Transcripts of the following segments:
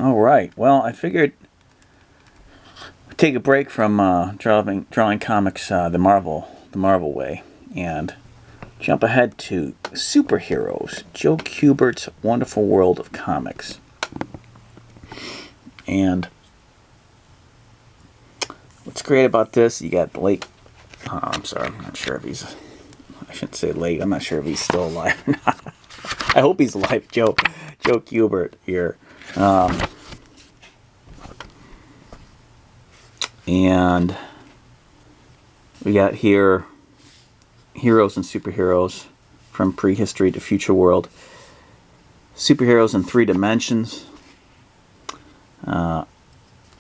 All right. Well, I figured I'd take a break from drawing comics the Marvel way, and jump ahead to superheroes. Joe Kubert's Wonderful World of Comics. And what's great about this? You got late. I'm sorry. I'm not sure if he's. I shouldn't say late. I'm not sure if he's still alive or not. I hope he's alive. Joe Kubert here. And we got here heroes and superheroes from prehistory to future world. Superheroes in 3 dimensions.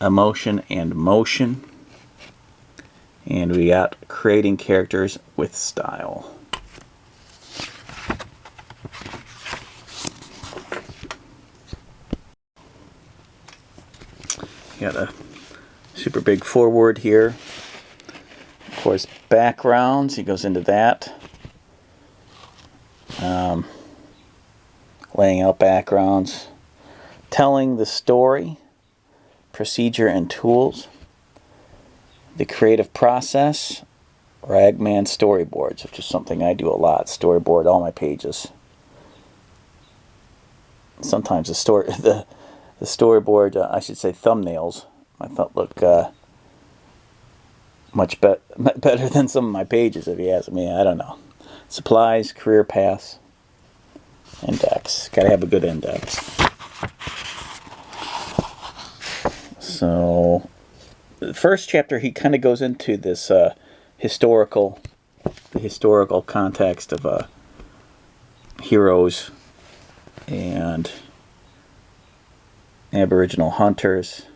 Emotion and motion. And we got creating characters with style. Got a super big foreword here. Of course, backgrounds. He goes into that. Laying out backgrounds. Telling the story. Procedure and tools. The creative process. Ragman storyboards, which is something I do a lot. Storyboard all my pages. Sometimes the storyboard, I should say thumbnails, I thought look much better than some of my pages, if you ask me. I don't know. Supplies, career paths, index. Gotta have a good index. So, the first chapter, he kind of goes into this historical context of heroes and Aboriginal hunters,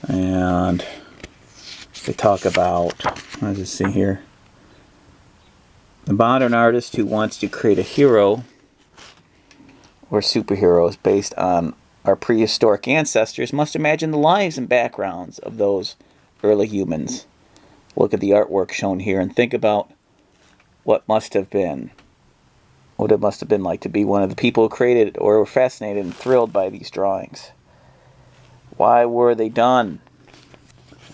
and they talk about, what does it say here? The modern artist who wants to create a hero or superheroes based on our prehistoric ancestors must imagine the lives and backgrounds of those early humans. Look at the artwork shown here and think about what it must have been like to be one of the people who created it or were fascinated and thrilled by these drawings. Why were they done?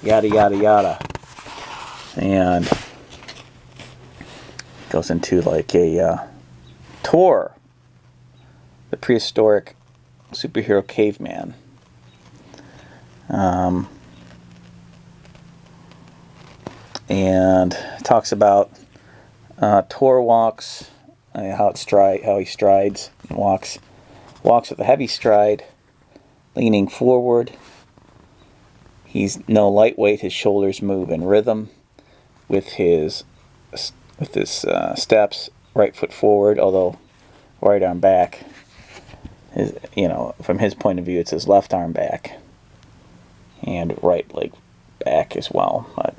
Yada, yada, yada. And it goes into like a tour. The prehistoric superhero caveman. And talks about tour walks, how he strides and walks with a heavy stride, leaning forward. He's no lightweight. His shoulders move in rhythm with his steps. Right foot forward, although right arm back. From his point of view, it's his left arm back and right leg back as well. But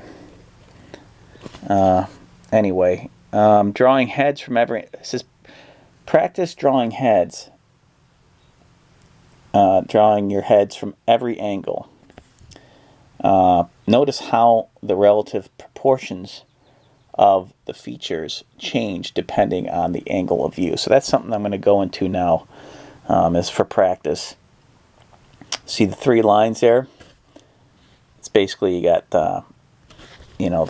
anyway, drawing heads from every. It says practice drawing heads. Drawing your heads from every angle. Notice how the relative proportions of the features change depending on the angle of view. So that's something I'm going to go into now. Is for practice. See the 3 lines there? It's basically you got the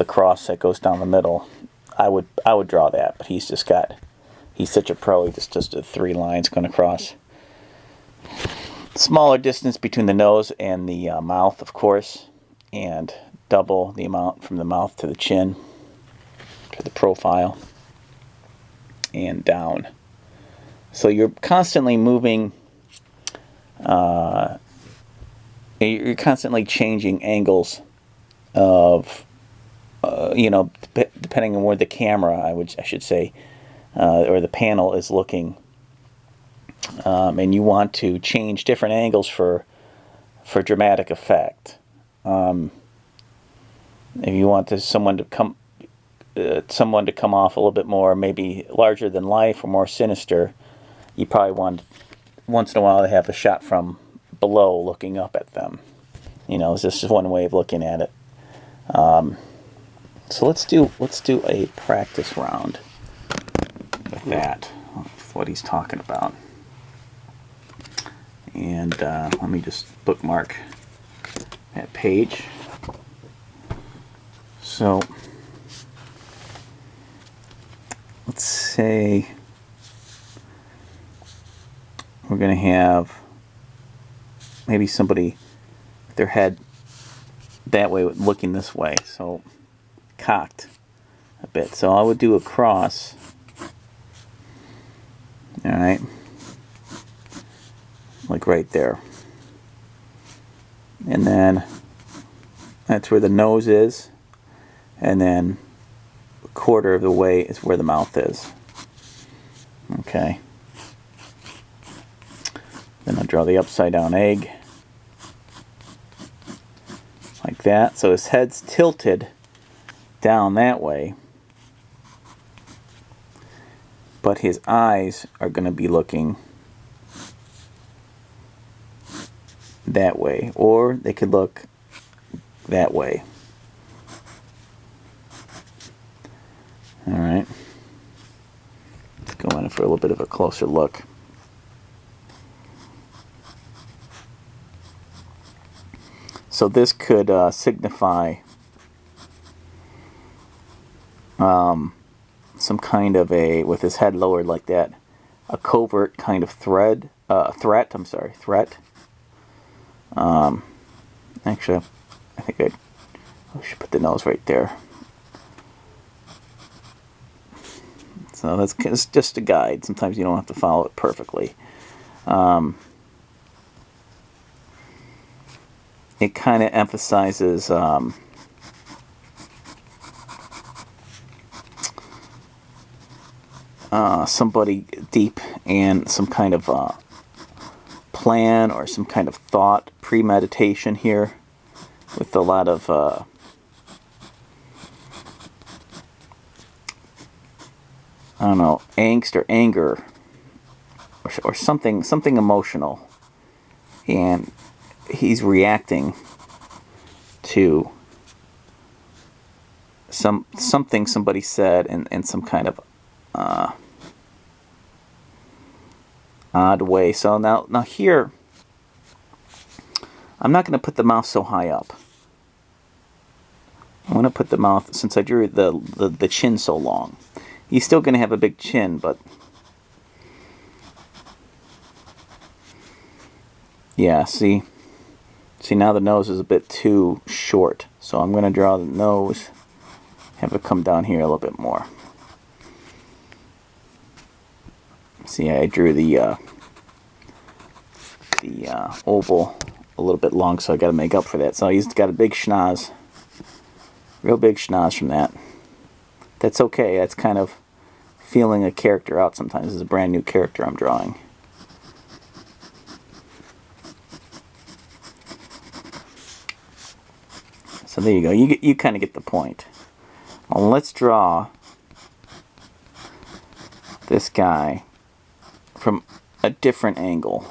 cross that goes down the middle. I would draw that, but he's such a pro. He just does the 3 lines going across. Smaller distance between the nose and the mouth, of course, and double the amount from the mouth to the chin, to the profile, and down. So you're constantly moving, you're constantly changing angles of, depending on where the camera, I should say, or the panel is looking. And you want to change different angles for dramatic effect. If you want someone to come off a little bit more, maybe larger than life or more sinister, you probably want once in a while to have a shot from below looking up at them. It's just one way of looking at it. So let's do a practice round with that. That's what he's talking about. And let me just bookmark that page. So let's say we're going to have maybe somebody with their head that way, looking this way, so cocked a bit. So I would do a cross. All right, like right there. And then that's where the nose is, and then a quarter of the way is where the mouth is. Okay. Then I'll draw the upside down egg. Like that. So his head's tilted down that way, but his eyes are going to be looking that way, or they could look that way. Alright, let's go in for a little bit of a closer look. So this could signify some kind of a, with his head lowered like that, a covert kind of threat. Actually, I think I should put the nose right there. So that's just a guide. Sometimes you don't have to follow it perfectly. It kind of emphasizes somebody deep and some kind of plan or some kind of thought, premeditation here, with a lot of I don't know, angst or anger or something emotional, and he's reacting to something somebody said in some kind of odd way. So now here, I'm not going to put the mouth so high up. I'm going to put the mouth, since I drew the chin so long. He's still going to have a big chin, but yeah, see now the nose is a bit too short. So I'm going to draw the nose, have it come down here a little bit more. See, I drew the oval a little bit long, so I got to make up for that. So he's got a big schnoz, real big schnoz from that. That's okay. That's kind of feeling a character out sometimes. This is a brand new character I'm drawing. So there you go. You kind of get the point. Well, let's draw this guy from a different angle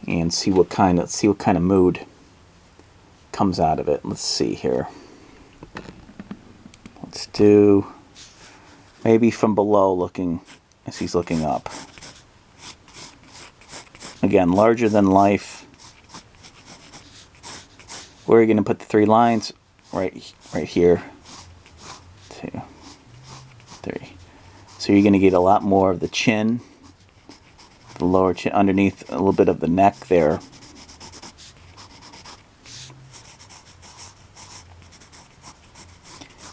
and see what kind of mood comes out of it. Let's see here. Let's do maybe from below, looking as he's looking up. Again, larger than life. Where are you going to put the three lines? Right here. 2, 3. So you're going to get a lot more of the chin, the lower chin, underneath a little bit of the neck there.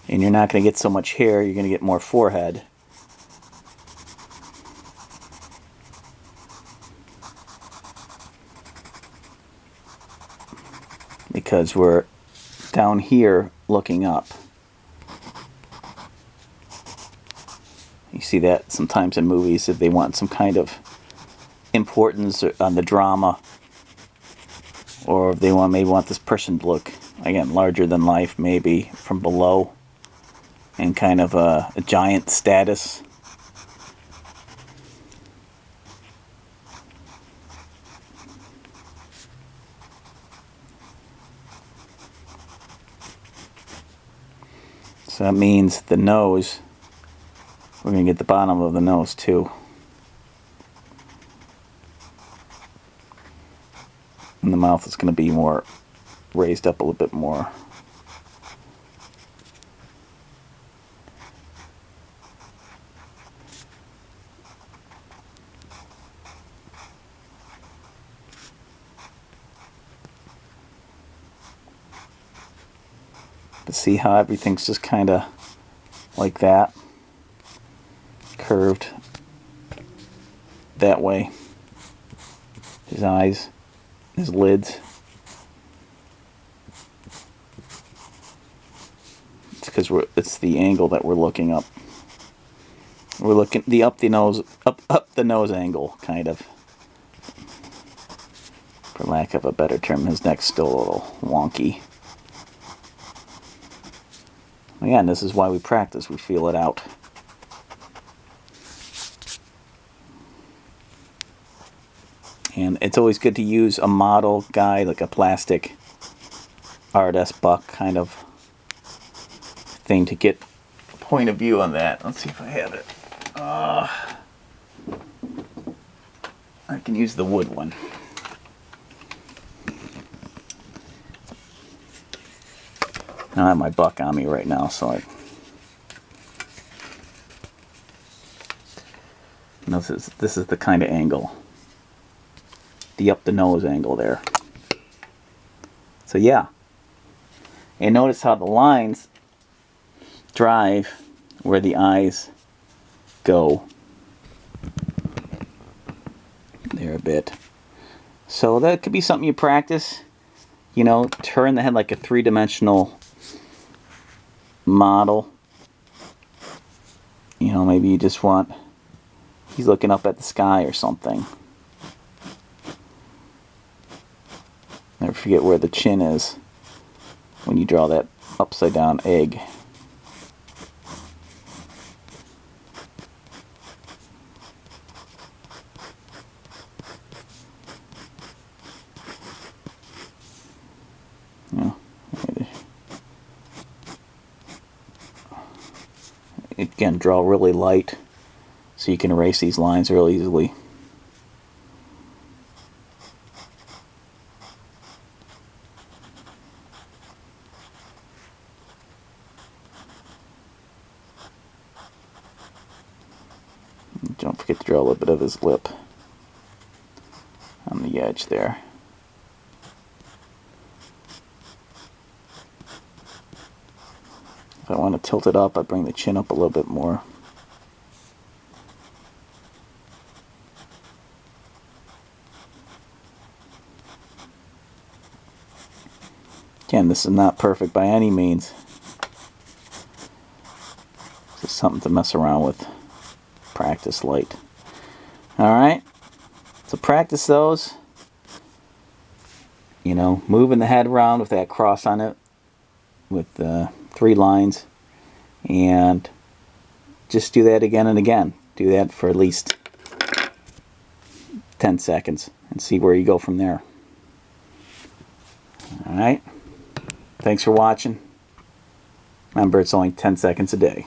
And you're not going to get so much hair, you're going to get more forehead. Because we're down here looking up. You see that sometimes in movies, if they want some kind of importance on the drama, or if they maybe want this person to look, again, larger than life, maybe from below, and kind of a giant status. So that means the nose, we're going to get the bottom of the nose too. And the mouth is going to be more raised up a little bit more. But see how everything's just kind of like that, curved that way. His eyes, his lids. It's because it's the angle that we're looking up. We're looking up the nose angle, kind of. For lack of a better term, his neck's still a little wonky. Again, this is why we practice. We feel it out. And it's always good to use a model guide, like a plastic R&S buck kind of thing, to get a point of view on that. Let's see if I have it. I can use the wood one. I don't have my buck on me right now, so this is the kind of angle. The up the nose angle there. So yeah. And notice how the lines drive where the eyes go. There a bit. So that could be something you practice. You know, turn the head like a three-dimensional model. You know, maybe you just want, he's looking up at the sky or something. Never forget where the chin is when you draw that upside down egg. Yeah. Again, draw really light so you can erase these lines real easily. Don't forget to draw a little bit of his lip on the edge there. If I want to tilt it up, I bring the chin up a little bit more. Again, this is not perfect by any means. It's just something to mess around with. Practice light. Alright, so practice those. You know, moving the head around with that cross on it with 3 lines, and just do that again and again. Do that for at least 10 seconds and see where you go from there. Alright, thanks for watching. Remember, it's only 10 seconds a day.